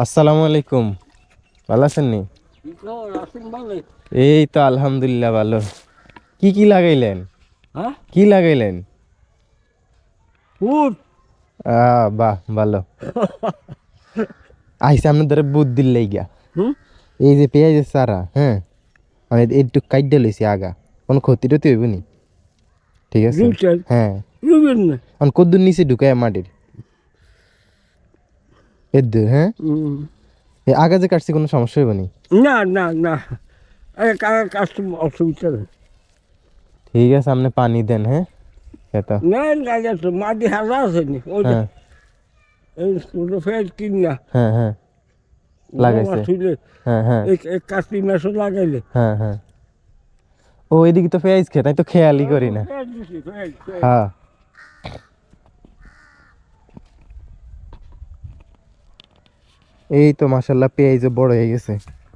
আসসালামু আলাইকুম। ভালো আছেন নি? এই তো আলহামদুলিল্লাহ ভালো। কি কি লাগাইলেন? হ্যাঁ কি লাগাইলেন? উঠ বাহ ভালো। আইসা আপনাদের বুদ্ধি লাইগা। হুম এই যে পেঁয়াজের চারা, হ্যাঁ, মানে একটু কাইডা লইছি আগা, কোনো ক্ষতি টতি হইব নি? ঠিক আছে। দুইটাই হ্যাঁ, রুবেন না কদ্দুর নিচে ঢুকায় মাটির এদ্দুর, হ্যাঁ। হুম। এই আগা যে কাটছি কোনো সমস্যা হইব নি? না না না কাজ তো অসুবিধা নেই ঠিক আছে, আপনি পানি দেন, হ্যাঁ। এটা না লাগে তো মাটি হারা আছে নি ওই যে হ্যাঁ এই ছোটো ফের কিন না হ্যাঁ হ্যাঁ জমা লাগাইছে। থুইলে হ্যাঁ হ্যাঁ এক কাস্তি মাসও লাগাইলে হ্যাঁ হ্যাঁ। ও এদিকে তো পেঁয়াজ খেত, আমি তো খেয়ালই করি না। ফের দিছি ফের হ্যাঁ, এই তো মাশাল্লাহ পেঁয়াজ বড় হয়ে গেছে।